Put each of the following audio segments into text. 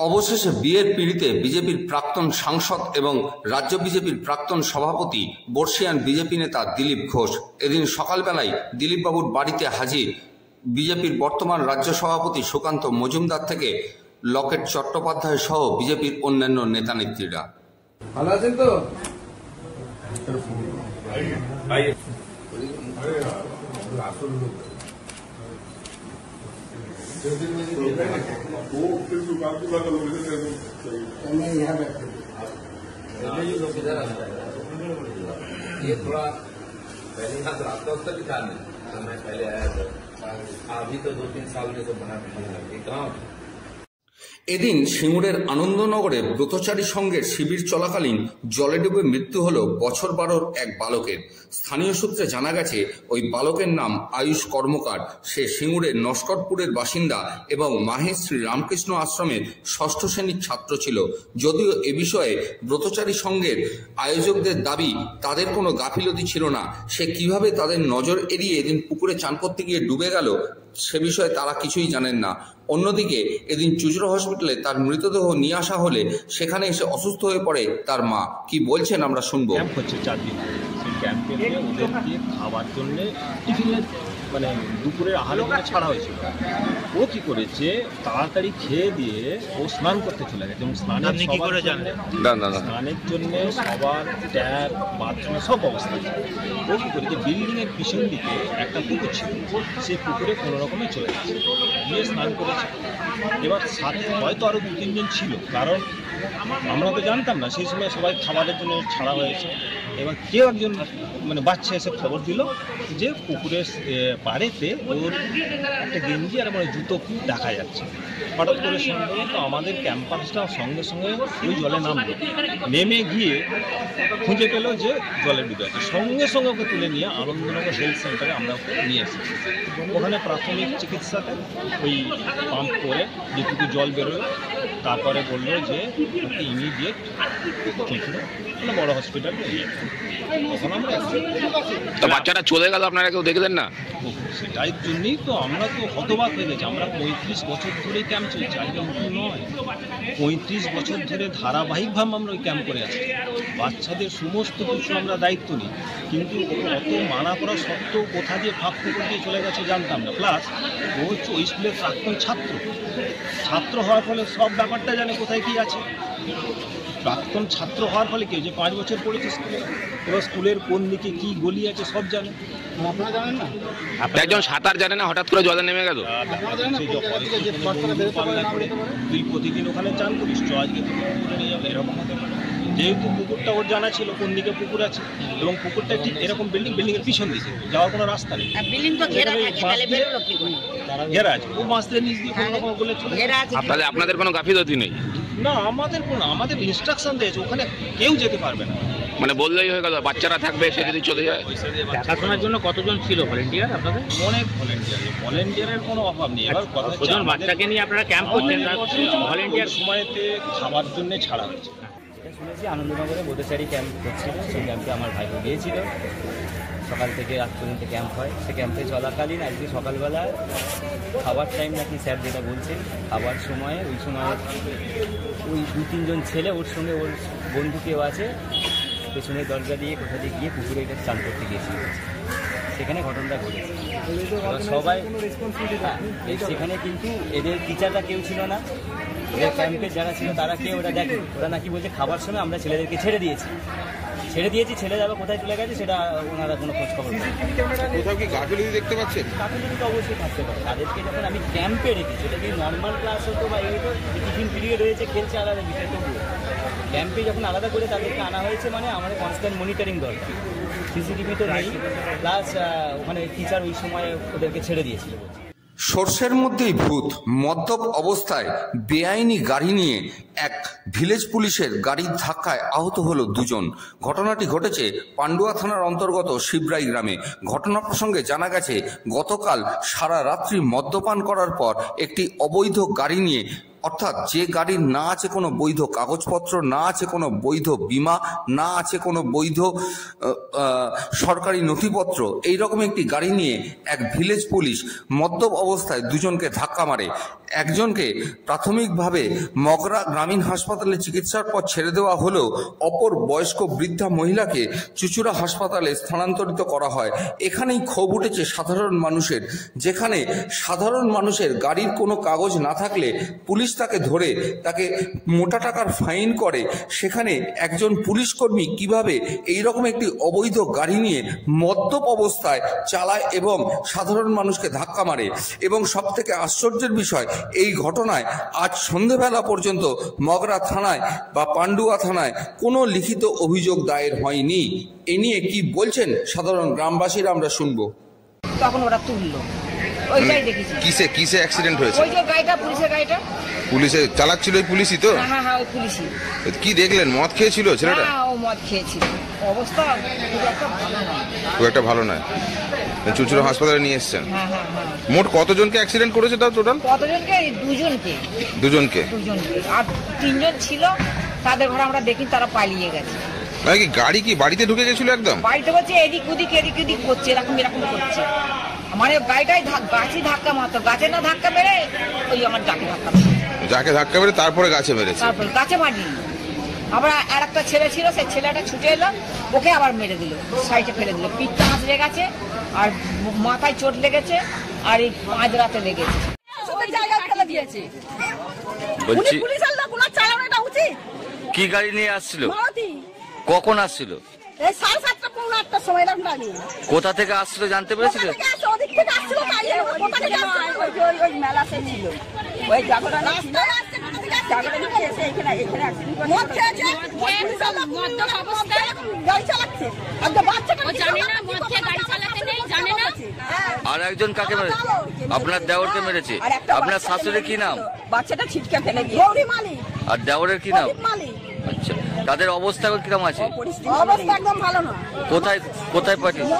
অবশেষে বিয়ের পিঁড়িতে বিজেপির প্রাক্তন সাংসদ এবং রাজ্য বিজেপির প্রাক্তন সভাপতি বর্ষিয়ান বিজেপি নেতা দিলীপ ঘোষ এদিন সকালবেলায় দিলীপবাবুর বাড়িতে হাজির বিজেপির বর্তমান রাজ্য সভাপতি সুকান্ত মজুমদার থেকে লকেট চট্টোপাধ্যায় সহ বিজেপির অন্যান্য নেতা নেত্রীরা। ভালো আছেন তো? ये थोड़ा पहले यहाँ तो रास्ता उसका भी था नहीं, तो मैं पहले आया था। अभी तो 2-3 साल में तो बना ये गाँव। এদিন সিঙ্গুরের আনন্দনগরে ব্রতচারী সংঘের শিবির চলাকালীন জলে ডুবে মৃত্যু হল বছর 12 এক বালকের। স্থানীয় সূত্রে জানা গেছে ওই বালকের নাম আয়ুষ কর্মকার। সে সিঙ্গুরের নস্করপুরের বাসিন্দা এবং মাহেশ্রী রামকৃষ্ণ আশ্রমের 6ষ্ঠ শ্রেণীর ছাত্র ছিল। যদিও এ বিষয়ে ব্রতচারী সংঘের আয়োজকদের দাবি তাদের কোনো গাফিলতি ছিল না। সে কিভাবে তাদের নজর এড়িয়ে এদিন পুকুরে চান করতে গিয়ে ডুবে গেল সে বিষয়ে তারা কিছুই জানেন না। অন্যদিকে এদিন চুঁচুড়া হসপিটালে তার মৃতদেহ নিয়ে আসা হলে সেখানে এসে অসুস্থ হয়ে পড়ে তার মা। কি বলছেন আমরা শুনবো। ক্যাম্প হচ্ছে 4 দিন, সেই ক্যাম্পে ওদেরকে খাবার জন্য টিফিনের মানে দুপুরের আহারে ছাড়া হয়েছিল। ও কি করেছে, তাড়াতাড়ি খেয়ে দিয়ে ও স্নান করতে চলে গেছে এবং স্নানের জন্য সবার ট্যাপ বাথরুমে সব অবস্থা ছিল। ও কি করেছে, বিল্ডিংয়ের পিছন দিকে একটা পুকুর ছিল, সেই পুকুরে কোনো রকমে চলে গেছে, গিয়ে স্নান করেছে। এবার সাথে হয়তো আরও 2-3 জন ছিল, কারণ আমরা তো জানতাম না, সেই সময় সবাই খাবারের জন্য ছাড়া হয়েছে। এবার কেউ একজন মানে বাচ্চা এসে খবর দিল যে পুকুরের পাড়েতে ওর একটা গেঞ্জি আর মানে জুতো খুব দেখা যাচ্ছে। হঠাৎ করে সন্দেহ তো আমাদের ক্যাম্পাসটা সঙ্গে সঙ্গে ওই জলে নামলো, নেমে গিয়ে খুঁজে পেল যে জলে ডুবে আছে। সঙ্গে সঙ্গে ওকে তুলে নিয়ে আনন্দনগর হেলথ সেন্টারে আমরা ওকে নিয়ে এসেছি। ওখানে প্রাথমিক চিকিৎসাতে ওই পাম্প করে যেটুকু জল বেরোয়, তারপরে বললো যে ওকে ইমিডিয়েট চুঁচুড়া মানে বড় হসপিটালে নিয়ে। তখন আমরা বাচ্চাটা চলে গেল, আপনারা কেউ দেখলেন না? সেটাই জন্যই তো আমরা তো হতবাক হয়ে গেছি। আমরা 35 বছর ধরে ক্যাম্প চলছে, আজকে নতুন নয়। 35 বছর ধরে ধারাবাহিকভাবে আমরা ওই ক্যাম্প করে আছি। বাচ্চাদের সমস্ত কিছু আমরা দায়িত্ব নিই, কিন্তু অত মানা করা সত্ত্বেও কোথা দিয়ে ফাঁক ফুকর দিয়ে চলে গেছে জানতাম না। প্লাস ও হচ্ছে ওই স্কুলের প্রাক্তন ছাত্র হওয়ার ফলে সব ব্যাপারটা জানে কোথায় কী আছে। প্রাক্তন ছাত্র হওয়ার ফলে কেউ যে 5 বছর পড়েছে স্কুলে, এবার স্কুলের কোন দিকে কী গলি আছে সব জানে। আপনারা জানেন না? আপনি একজন সাঁতার জানেন না, হঠাৎ করে জলে নেমে গেল। তুই প্রতিদিন ওখানে চান করিস, তো আজকে পুকুরে নিয়ে যাবে, এরকম হতে পারে। যেহেতু পুকুরটা ওর জানা ছিল কোন দিকে পুকুর আছে, এবং পুকুরটা ঠিক এরকম বিল্ডিংয়ের পিছন দিকে যাওয়ার কোনো রাস্তা নেই, ঘেরা আছে। ও মাছ দিয়ে নিচ দিয়ে কোনো রকম বলে চলে। আপনাদের কোনো গাফিলতি নেই? না, আমাদের ইনস্ট্রাকশন দিয়েছে ওখানে কেউ যেতে পারবে না, মানে বললেই হয়ে গেল বাচ্চারা থাকবে, সে যদি চলে যায়। দেখাশোনার জন্য কতজন ছিল ভলেন্টিয়ার আপনাদের? অনেক ভলেন্টিয়ারের কোনো অভাব নেই। এবার কতজন বাচ্চাকে নিয়ে আপনারা ক্যাম্প করছেন, ভলেন্টিয়ার সময়তে খাবার জন্য ছাড়া হয়েছে। শুনেছি আনন্দনগরে ব্রতচারী ক্যাম্প করছিল, সেই ক্যাম্পে আমার ভাইকে গিয়েছিল। সকাল থেকে রাত পর্যন্ত ক্যাম্প হয়। সে ক্যাম্পে চলাকালীন আজকে সকালবেলা খাবার টাইম নাকি স্যার যেটা বলছেন, খাবার সময়ে ওই সময় ওই 2-3 জন ছেলে ওর সঙ্গে ওর বন্ধু কেউ আছে, পেছনে দরজা দিয়ে কোথা দিয়ে গিয়ে পুকুরে এটা চান করতে গিয়েছিল। সেখানে ঘটনাটা ঘটেছে। সবাই সেখানে কিন্তু এদের টিচাররা কেউ ছিল না, এদের ক্যাম্পের যারা ছিল তারা কেউ ওরা দেখে। ওরা নাকি বলছে খাবার সময় আমরা ছেলেদেরকে ছেড়ে দিয়েছি, ছেলে যাবে কোথায় চলে গেছে সেটা ওনারা কোনো খোঁজ খবর নেই। কোথাও কি গাফিলতি দেখতে পাচ্ছেন? গাফিলতি তো অবশ্যই থাকতে পারে। তাদেরকে যখন আমি ক্যাম্পে রেখেছি, সেটা কি নর্মাল ক্লাস হতো বা এই হতো, টিফিন পিরিয়ড হয়েছে, খেলছে আলাদা বিষয়, তবুও ক্যাম্পে যখন আলাদা করে তাদেরকে আনা হয়েছে মানে আমাদের কনস্ট্যান্ট মনিটরিং দরকার। সিসিটিভি তো নেই, প্লাস ওখানে টিচার ওই সময় ওদেরকে ছেড়ে দিয়েছিল। সর্ষের মধ্যেই ভূত। মদ্যপ অবস্থায় বেআইনি গাড়ি নিয়ে এক ভিলেজ পুলিশের গাড়ির ধাক্কায় আহত হলো 2 জন। ঘটনাটি ঘটেছে পান্ডুয়া থানার অন্তর্গত শিবরাই গ্রামে। ঘটনা প্রসঙ্গে জানা গেছে, গতকাল সারা রাত্রি মদ্যপান করার পর একটি অবৈধ গাড়ি নিয়ে অর্থাৎ যে গাড়ির না আছে কোনো বৈধ কাগজপত্র, না আছে কোনো বৈধ বীমা, না আছে কোনো বৈধ সরকারি নথিপত্র, এইরকম একটি গাড়ি নিয়ে এক ভিলেজ পুলিশ মদ্যপ অবস্থায় দুজনকে ধাক্কা মারে। একজনকে প্রাথমিকভাবে মগরা গ্রামীণ হাসপাতালে চিকিৎসার পর ছেড়ে দেওয়া হলেও অপর বয়স্ক বৃদ্ধা মহিলাকে চুঁচুড়া হাসপাতালে স্থানান্তরিত করা হয়। এখানেই ক্ষোভ উঠেছে সাধারণ মানুষের, যেখানে সাধারণ মানুষের গাড়ির কোনো কাগজ না থাকলে পুলিশ তাকে ধরে তাকে মোটা টাকার ফাইন করে, সেখানে একজন পুলিশকর্মী কিভাবে এইরকম একটি অবৈধ গাড়ি নিয়ে মদ্যপ অবস্থায় চালায় এবং সাধারণ মানুষকে ধাক্কা মারে। এবং সবথেকে আশ্চর্যের বিষয়, এই ঘটনায় আজ সন্ধেবেলা পর্যন্ত মগরা থানায় বা পান্ডুয়া থানায় কোনো লিখিত অভিযোগ দায়ের হয়নি। এ নিয়ে কি বলছেন সাধারণ গ্রামবাসীরা আমরা শুনবো। তখন ওরা তুললো, ওইটাই দেখেছি। কিসে অ্যাক্সিডেন্ট হয়েছে? ওই যে গাড়িটা, পুলিশের গাড়িটা। পুলিশে চালাচ্ছিল ওই পুলিশই তো? হ্যাঁ হ্যাঁ, ওই পুলিশই। কি দেখলেন, মদ খেয়েছিল ছেলেটা? হ্যাঁ, ও মদ খেয়েছিল। অবস্থা খুব একটা ভালো নয়। চুঁচুড়া হাসপাতালে নিয়ে এসছেন? হ্যাঁ হ্যাঁ হ্যাঁ। মোট কতজনকে অ্যাক্সিডেন্ট করেছে তাও টোটাল? কতজনকে? দুজনকে। আর 3 জন ছিল, তাদের ঘরে আমরা দেখি তারা পালিয়ে গেছে। মানে কি গাড়ি কি বাড়িতে ঢুকে গেছিল একদম? বাড়িতে বলছে এদিক ওদিক করছে, এরকম করছে। মানে গাড়িটাই গাছে ধাক্কা মারতো, গাছে না ধাক্কা মেরে ওই আমার যাকে ধাক্কা মেরে তারপরে গাছে মেরেছে। তারপর গাছে মারিনি, আবার আর একটা ছেলে ছিল, সেই ছেলেটা ছুটে এলো, ওকে আবার মেরে দিল, সাইডে ফেলে দিল। পিঠটা আঁচড়ে গেছে, আর মাথায় চোট লেগেছে, আর এই 5 রাতে লেগেছে। বলছি কি গাড়ি নিয়ে আসছিল? কখন আসছিল? কোথা থেকে আসছিল জানতে পেরেছিল? আর একজন কাকে মেরেছে? আপনার দেওরকে মেরেছে। আপনার শাশুড়ির কি নাম? বাচ্চাটা ছিটকে ফেলে দিয়েছে। আর দেওরের কি নাম? আচ্ছা, তাদের অবস্থা এখন কিরকম আছে? অবস্থা একদম ভালো না। কোথায় পাঠিয়েছে?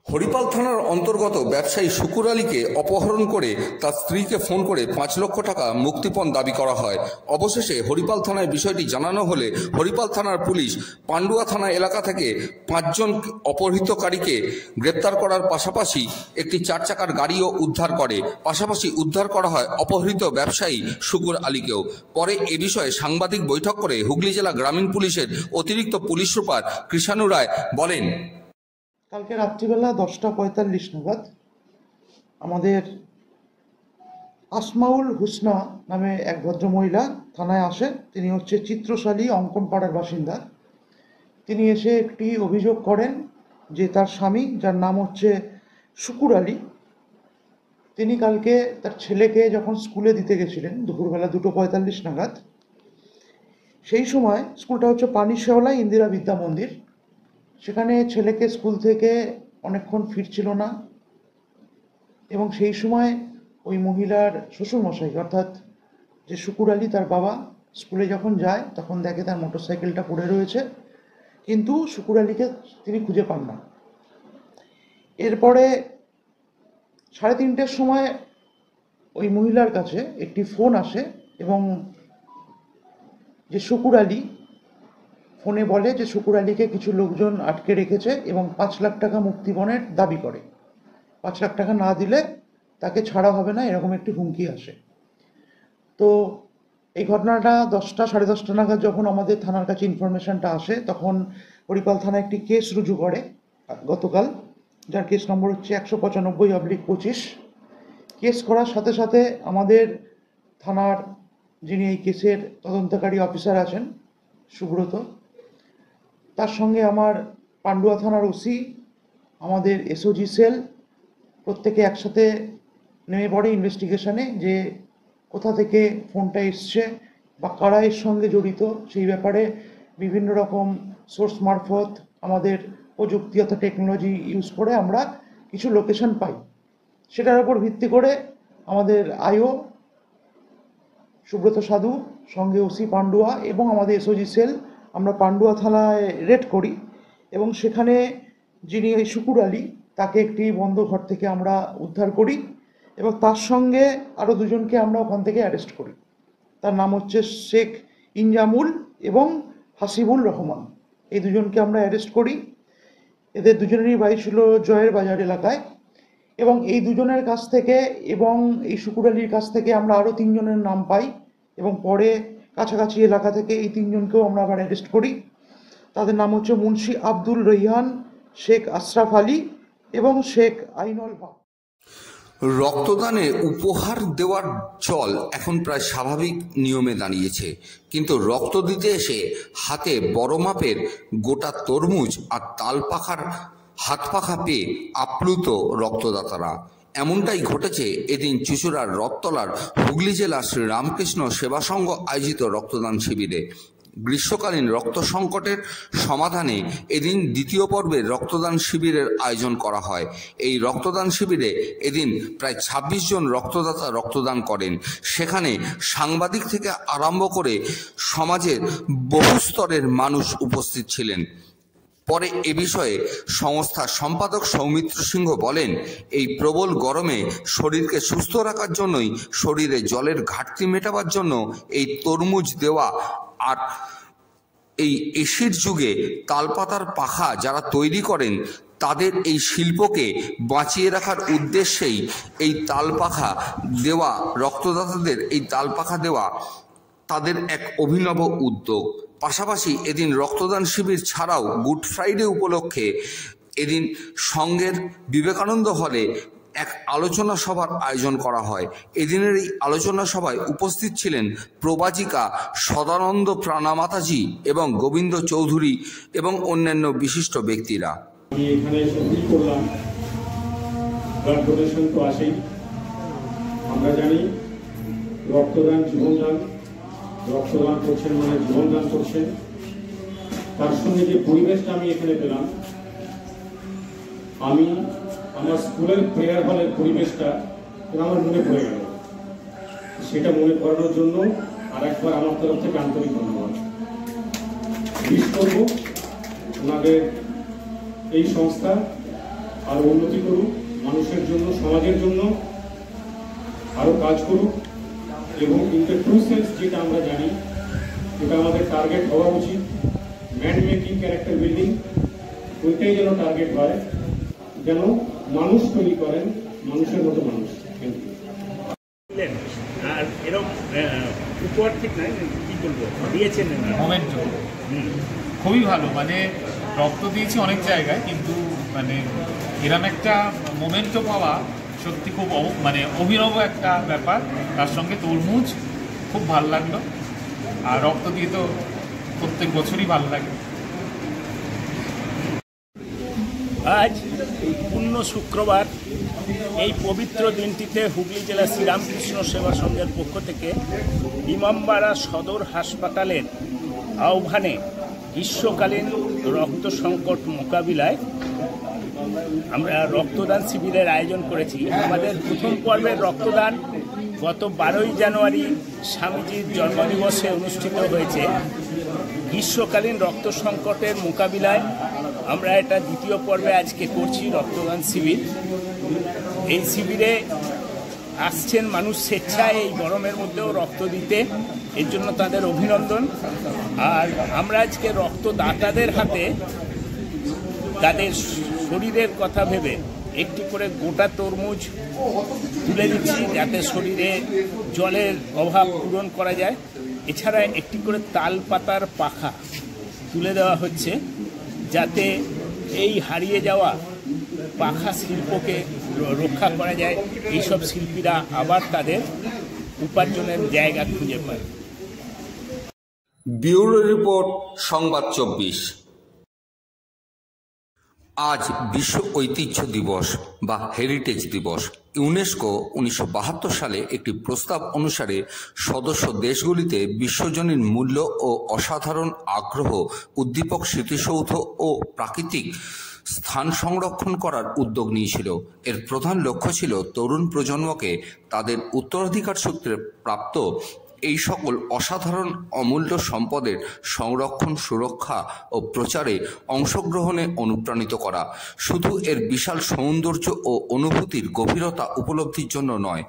হরিপাল থানার অন্তর্গত ব্যবসায়ী শুকুর আলীকে অপহরণ করে তার স্ত্রীকে ফোন করে 5 লক্ষ টাকা মুক্তিপণ দাবি করা হয়। অবশেষে হরিপাল থানায় বিষয়টি জানানো হলে হরিপাল থানার পুলিশ পান্ডুয়া থানা এলাকা থেকে 5 জন অপহৃতকারীকে গ্রেপ্তার করার পাশাপাশি একটি 4 চাকার গাড়িও উদ্ধার করে। পাশাপাশি উদ্ধার করা হয় অপহৃত ব্যবসায়ী শুকুর আলীকেও। পরে এ বিষয়ে সাংবাদিক বৈঠক করে হুগলি জেলা গ্রামীণ পুলিশের অতিরিক্ত পুলিশ সুপার কৃষাণু রায় বলেন, কালকে রাত্রিবেলা 10:45 নাগাদ আমাদের আসমাউল হুসনা নামে এক ভদ্রমহিলা থানায় আসে। তিনি হচ্ছে চিত্রশালী অঙ্কন পাড়ার বাসিন্দা। তিনি এসে একটি অভিযোগ করেন যে তার স্বামী, যার নাম হচ্ছে শুকুর আলী, তিনি কালকে তার ছেলেকে যখন স্কুলে দিতে গেছিলেন দুপুরবেলা 2:45 নাগাদ, সেই সময় স্কুলটা হচ্ছে পানিশেওলা ইন্দিরা বিদ্যা মন্দির, সেখানে ছেলেকে স্কুল থেকে অনেকক্ষণ ফিরছিল না এবং সেই সময় ওই মহিলার শ্বশুরমশাই অর্থাৎ যে শুকুর আলী তার বাবা স্কুলে যখন যায় তখন দেখে তার মোটরসাইকেলটা পড়ে রয়েছে, কিন্তু শুকুর আলীকে তিনি খুঁজে পান না। এরপরে 3:30টার সময় ওই মহিলার কাছে একটি ফোন আসে এবং যে শুকুর আলী ফোনে বলে যে শুকুর আলীকে কিছু লোকজন আটকে রেখেছে এবং 5 লাখ টাকা মুক্তিপণের দাবি করে। 5 লাখ টাকা না দিলে তাকে ছাড়া হবে না, এরকম একটি হুমকি আসে। তো এই ঘটনাটা 10টা সাড়ে 10টা নাগাদ যখন আমাদের থানার কাছে ইনফরমেশনটা আসে, তখন হরিপাল থানা একটি কেস রুজু করে গতকাল, যার কেস নম্বর হচ্ছে 195/25। কেস করার সাথে সাথে আমাদের থানার যিনি এই কেসের তদন্তকারী অফিসার আছেন সুব্রত, তার সঙ্গে আমার পান্ডুয়া থানার ওসি, আমাদের এসওজি সেল, প্রত্যেকে একসাথে নেমে পড়ে ইনভেস্টিগেশনে যে কোথা থেকে ফোনটা এসছে বা কারা এর সঙ্গে জড়িত সেই ব্যাপারে বিভিন্ন রকম সোর্স মারফত আমাদের প্রযুক্তি অর্থাৎ টেকনোলজি ইউজ করে আমরা কিছু লোকেশন পাই। সেটার উপর ভিত্তি করে আমাদের আইও সুব্রত সাধু, সঙ্গে ওসি পান্ডুয়া এবং আমাদের এসওজি সেল আমরা পান্ডুয়া থানায় রেড করি এবং সেখানে যিনি এই শুকুর আলী তাকে একটি বন্ধ ঘর থেকে আমরা উদ্ধার করি এবং তার সঙ্গে আরও দুজনকে আমরা ওখান থেকে অ্যারেস্ট করি। তার নাম হচ্ছে শেখ ইনজামুল এবং হাসিবুল রহমান। এই দুজনকে আমরা অ্যারেস্ট করি। এদের দুজনেরই বাড়ি ছিল জয়ের বাজার এলাকায় এবং এই দুজনের কাছ থেকে এবং এই শুকুর আলীর কাছ থেকে আমরা আরও 3 জনের নাম পাই এবং পরে কাছাকাছি এলাকা থেকে এই 3 জনকেও আমরা আবার অ্যারেস্ট করি। তাদের নাম হচ্ছে মুন্সি আব্দুল রহিয়ান, শেখ আশরাফ আলী এবং শেখ আইনুল হক। রক্তদানে উপহার দেওয়ার চল এখন প্রায় স্বাভাবিক নিয়মে দাঁড়িয়েছে, কিন্তু রক্ত দিতে এসে হাতে বড় মাপের গোটা তরমুজ আর তালপাখার হাত পাখা পেয়ে আপ্লুত রক্তদাতারা। এমনটাই ঘটেছে এদিন চুঁচুড়ার রথতলার হুগলি জেলা শ্রী রামকৃষ্ণ সেবা সংঘ আয়োজিত রক্তদান শিবিরে। গ্রীষ্মকালীন রক্ত সংকটের সমাধানে এদিন দ্বিতীয় পর্বের রক্তদান শিবিরের আয়োজন করা হয়। এই রক্তদান শিবিরে এদিন প্রায় 26 জন রক্তদাতা রক্তদান করেন। সেখানে সাংবাদিক থেকে আরম্ভ করে সমাজের বহু স্তরের মানুষ উপস্থিত ছিলেন। পরে এ বিষয়ে সংস্থার সম্পাদক সৌমিত্র সিংহ বলেন, এই প্রবল গরমে শরীরকে সুস্থ রাখার জন্যই, শরীরে জলের ঘাটতি মেটাবার জন্য এই তরমুজ দেওয়া আর এই এসির যুগে তালপাতার পাখা যারা তৈরি করেন তাদের এই শিল্পকে বাঁচিয়ে রাখার উদ্দেশ্যেই এই তালপাখা দেওয়া, রক্তদাতাদের এই তালপাখা দেওয়া তাদের এক অভিনব উদ্যোগ। পাশাপাশি এদিন রক্তদান শিবির ছাড়াও গুড ফ্রাইডে উপলক্ষে এদিন সংঘের বিবেকানন্দ হলে এক আলোচনা সভার আয়োজন করা হয়। এদিনের এই আলোচনা সভায় উপস্থিত ছিলেন প্রবাচিকা সদানন্দ প্রাণামাতাজি এবং গোবিন্দ চৌধুরী এবং অন্যান্য বিশিষ্ট ব্যক্তিরা। আমি এখানে এসে ফিল করলাম ব্লাড ডোনেশন তো আসেই, আমরা জানি রক্তদান জীবনদান, রক্তদান করছেন মানে জীবনদান করছেন। তার সঙ্গে যে পরিবেশটা আমি এখানে পেলাম, আমি আমার স্কুলের প্রেয়ার হলের পরিবেশটা আমার মনে পড়ে গেল। সেটা মনে করানোর জন্য আর একবার আমার তরফ থেকে আন্তরিক ধন্যবাদ। উইশ করব ওনাদের এই সংস্থা আরো উন্নতি করুক, মানুষের জন্য, সমাজের জন্য আরো কাজ করুক এবং ইন দ্য ট্রু সেন্স যেটা আমরা জানি এটা আমাদের টার্গেট হওয়া উচিত, ম্যান মেকিং ক্যারেক্টার বিল্ডিং, ওইটাই যেন টার্গেট হয়, যেন মানুষ তৈরি করেন, মানুষের মতো মানুষ। আর এরকম উপহার ঠিক নাই, কি বলবো, দিয়েছেন মোমেন্ট খুবই ভালো। মানে রক্ত দিয়েছি অনেক জায়গায়, কিন্তু মানে এরকম একটা মোমেন্টও পাওয়া সত্যি খুব মানে অভিনব একটা ব্যাপার। তার সঙ্গে তরমুজ খুব ভালো লাগলো, আর রক্ত দিয়ে তো প্রত্যেক বছরই ভালো লাগে। আজ পূর্ণ শুক্রবার, এই পবিত্র দিনটিতে হুগলি জেলা শ্রীরামকৃষ্ণ সেবা সংঘের পক্ষ থেকে ইমামবাড়া সদর হাসপাতালের আহ্বানে গ্রীষ্মকালীন রক্ত সংকট মোকাবিলায় আমরা রক্তদান শিবিরের আয়োজন করেছি। আমাদের প্রথম পর্বের রক্তদান গত 12ই জানুয়ারি স্বামীজির জন্মদিবসে অনুষ্ঠিত হয়েছে। গ্রীষ্মকালীন রক্ত সংকটের মোকাবিলায় আমরা এটা দ্বিতীয় পর্বে আজকে করছি রক্তদান শিবির। এই শিবিরে আসছেন মানুষ স্বেচ্ছায় এই গরমের মধ্যেও রক্ত দিতে, এর জন্য তাদের অভিনন্দন। আর আমরা আজকে রক্তদাতাদের হাতে তাদের শরীরের কথা ভেবে একটি করে গোটা তরমুজ তুলে দিচ্ছি, যাতে শরীরে জলের অভাব পূরণ করা যায়। এছাড়া একটি করে তাল পাতার পাখা তুলে দেওয়া হচ্ছে, যাতে এই হারিয়ে যাওয়া পাখা শিল্পকে রক্ষা করা যায়, এইসব শিল্পীরা আবার তাদের উপার্জনের জায়গা খুঁজে পায়। ব্যুরো রিপোর্ট, সংবাদ 24। আজ বিশ্ব ঐতিহ্য দিবস বা হেরিটেজ দিবস। ইউনেস্কো 1972 সালে একটি প্রস্তাব অনুসারে সদস্য দেশগুলিতে বিশ্বজনীন মূল্য ও অসাধারণ আগ্রহ উদ্দীপক স্মৃতিসৌধ ও প্রাকৃতিক স্থান সংরক্ষণ করার উদ্যোগ নিয়েছিল। এর প্রধান লক্ষ্য ছিল তরুণ প্রজন্মকে তাদের উত্তরাধিকার সূত্রে প্রাপ্ত এই সকল অসাধারণ অমূল্য সম্পদের সংরক্ষণ, সুরক্ষা ও প্রচারে অংশগ্রহণে অনুপ্রাণিত করা, শুধু এর বিশাল সৌন্দর্য ও অনুভূতির গভীরতা উপলব্ধির জন্য নয়,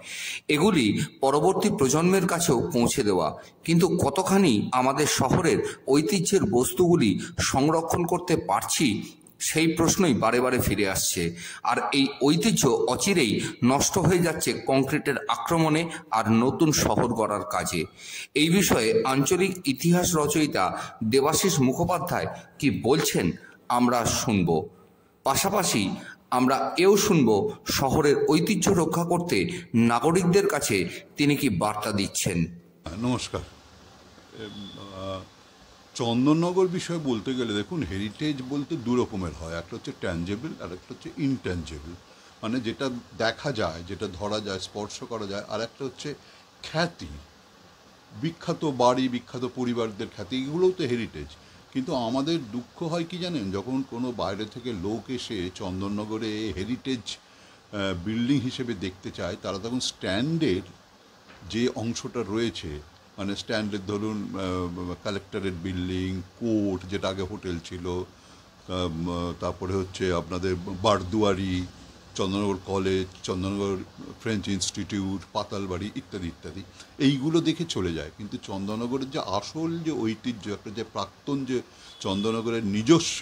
এগুলি পরবর্তী প্রজন্মের কাছেও পৌঁছে দেওয়া। কিন্তু কতখানি আমাদের শহরের ঐতিহ্যের বস্তুগুলি সংরক্ষণ করতে পারছি, সেই প্রশ্নই বারে বারে ফিরে আসছে। আর এই ঐতিহ্য অচিরেই নষ্ট হয়ে যাচ্ছে কংক্রিটের আক্রমণে আর নতুন শহর গড়ার কাজে। এই বিষয়ে আঞ্চলিক ইতিহাস রচয়িতা দেবাশিস মুখোপাধ্যায় কি বলছেন আমরা শুনব। পাশাপাশি আমরা এও শুনব শহরের ঐতিহ্য রক্ষা করতে নাগরিকদের কাছে তিনি কি বার্তা দিচ্ছেন। নমস্কার। চন্দননগর বিষয়ে বলতে গেলে দেখুন, হেরিটেজ বলতে দু রকমের হয়, একটা হচ্ছে ট্যাঞ্জেবল আর একটা হচ্ছে ইনট্যাঞ্জেবল, মানে যেটা দেখা যায়, যেটা ধরা যায়, স্পর্শ করা যায়। আর একটা হচ্ছে খ্যাতি, বিখ্যাত বাড়ি, বিখ্যাত পরিবারদের খ্যাতি, এগুলোও তো হেরিটেজ। কিন্তু আমাদের দুঃখ হয় কি জানেন, যখন কোনো বাইরে থেকে লোক এসে চন্দননগরে হেরিটেজ বিল্ডিং হিসেবে দেখতে চায়, তারা তখন স্ট্যান্ডের যে অংশটা রয়েছে, মানে স্ট্যান্ডের ধরুন কালেক্টরেট বিল্ডিং, কোর্ট যেটা আগে হোটেল ছিল, তারপরে হচ্ছে আপনাদের Barduari, Chandannagar college, Chandannagar French Institute, Patalbari ইত্যাদি ইত্যাদি, এইগুলো দেখে চলে যায়। কিন্তু চন্দননগরের যে আসল যে ঐতিহ্য, একটা যে প্রাক্তন যে চন্দননগরের নিজস্ব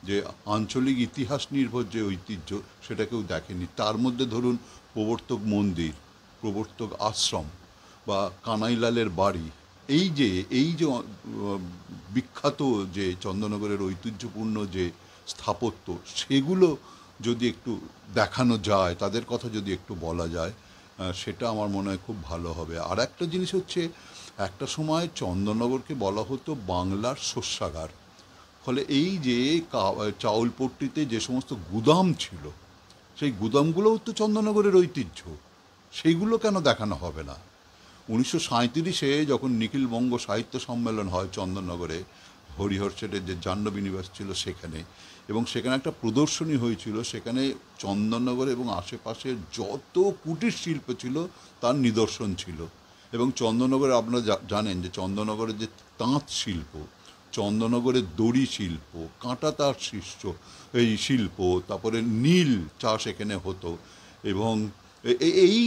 যে আঞ্চলিক ইতিহাস নির্ভর যে ঐতিহ্য, সেটা কেউ দেখেনি। তার মধ্যে ধরুন প্রবর্তক মন্দির, প্রবর্তক আশ্রম বা কানাইলালের বাড়ি, এই যে বিখ্যাত যে চন্দননগরের ঐতিহ্যপূর্ণ যে স্থাপত্য, সেগুলো যদি একটু দেখানো যায়, তাদের কথা যদি একটু বলা যায়, সেটা আমার মনে হয় খুব ভালো হবে। আর একটা জিনিস হচ্ছে, একটা সময় চন্দননগরকে বলা হতো বাংলার শস্যাগার। ফলে এই যে চাউলপট্টিতে যে সমস্ত গুদাম ছিল, সেই গুদামগুলোও তো চন্দননগরের ঐতিহ্য, সেইগুলো কেন দেখানো হবে না? 1937-এ যখন নিখিল বঙ্গ সাহিত্য সম্মেলন হয় চন্দননগরে, হরিহর শেঠের যে জাহ্নবী নিবাস ছিল সেখানে, এবং সেখানে একটা প্রদর্শনী হয়েছিল। সেখানে চন্দননগর এবং আশেপাশের যত কুটির শিল্প ছিল তার নিদর্শন ছিল। এবং চন্দননগরে আপনারা জানেন যে চন্দননগরের যে তাঁত শিল্প, চন্দননগরের দড়ি শিল্প, কাঁটা তার শিল্প, তারপরে নীল চাষ এখানে হতো। এবং এই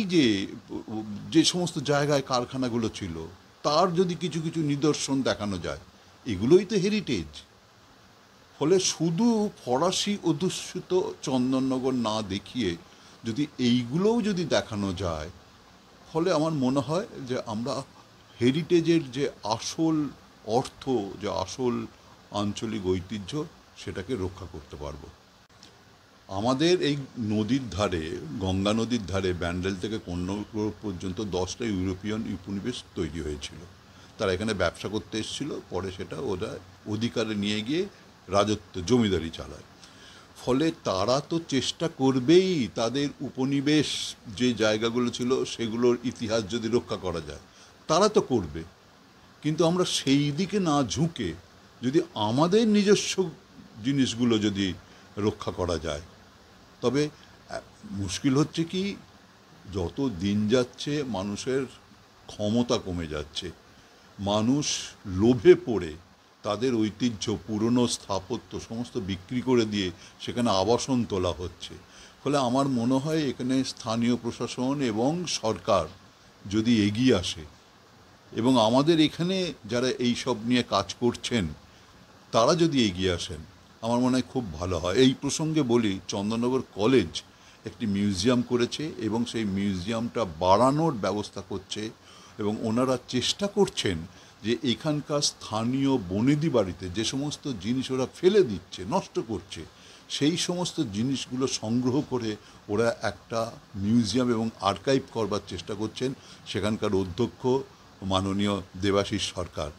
যে সমস্ত জায়গায় কারখানাগুলো ছিল, তার যদি কিছু কিছু নিদর্শন দেখানো যায়, এগুলোই তো হেরিটেজ। ফলে শুধু ফরাসি অধ্যুষিত চন্দননগর না দেখিয়ে যদি এইগুলোও যদি দেখানো যায়, ফলে আমার মনে হয় যে আমরা হেরিটেজের যে আসল অর্থ, যে আসল আঞ্চলিক ঐতিহ্য, সেটাকে রক্ষা করতে পারবো। আমাদের এই নদীর ধারে, গঙ্গা নদীর ধারে, ব্যান্ডেল থেকে কন্যাকুমারী পর্যন্ত 10টা ইউরোপিয়ান উপনিবেশ তৈরি হয়েছিল। তারা এখানে ব্যবসা করতে এসেছিল, পরে সেটা ওরা অধিকারে নিয়ে গিয়ে রাজত্ব, জমিদারি চালায়। ফলে তারা তো চেষ্টা করবেই তাদের উপনিবেশ যে জায়গাগুলো ছিল সেগুলোর ইতিহাস যদি রক্ষা করা যায়, তারা তো করবে। কিন্তু আমরা সেই দিকে না ঝুঁকে যদি আমাদের নিজস্ব জিনিসগুলো যদি রক্ষা করা যায়, তবে মুশকিল হচ্ছে কি, যত দিন যাচ্ছে মানুষের ক্ষমতা কমে যাচ্ছে, মানুষ লোভে পড়ে তাদের ঐতিহ্য, পুরনো স্থাপত্য সমস্ত বিক্রি করে দিয়ে সেখানে আবাসন তোলা হচ্ছে। ফলে আমার মনে হয় এখানে স্থানীয় প্রশাসন এবং সরকার যদি এগিয়ে আসে, এবং আমাদের এখানে যারা এই সব নিয়ে কাজ করছেন তারা যদি এগিয়ে আসেন, আমার মনে হয় খুব ভালো হয়। এই প্রসঙ্গে বলি, চন্দননগর কলেজ একটি মিউজিয়াম করেছে এবং সেই মিউজিয়ামটা বাড়ানোর ব্যবস্থা করছে, এবং ওনারা চেষ্টা করছেন যে এখানকার স্থানীয় বনেদি বাড়িতে যে সমস্ত জিনিস ওরা ফেলে দিচ্ছে, নষ্ট করছে, সেই সমস্ত জিনিসগুলো সংগ্রহ করে ওরা একটা মিউজিয়াম এবং আর্কাইভ করবার চেষ্টা করছেন সেখানকার অধ্যক্ষ মাননীয় দেবাশিস সরকার।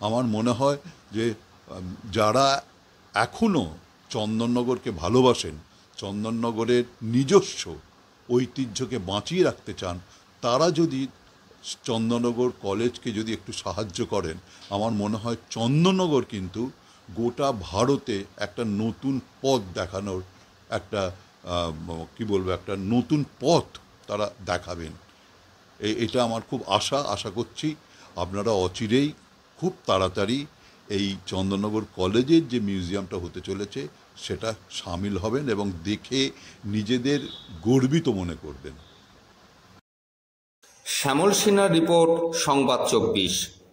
আমার মনে হয় যে যারা এখনও চন্দননগরকে ভালোবাসেন, চন্দননগরের নিজস্ব ঐতিহ্যকে বাঁচিয়ে রাখতে চান, তারা যদি চন্দননগর কলেজকে যদি একটু সাহায্য করেন, আমার মনে হয় চন্দননগর কিন্তু গোটা ভারতে একটা নতুন পথ দেখানোর একটা একটা নতুন পথ তারা দেখাবেন। এটা আমার খুব আশা করছি। আপনারা অচিরেই খুব তাড়াতাড়ি এই চন্দননগর কলেজের যে মিউজিয়ামটা হতে চলেছে সেটা সামিল হবেন এবং দেখে নিজেদের গর্বিত মনে করবেন। শ্যামল সিনহার রিপোর্ট, সংবাদ 24।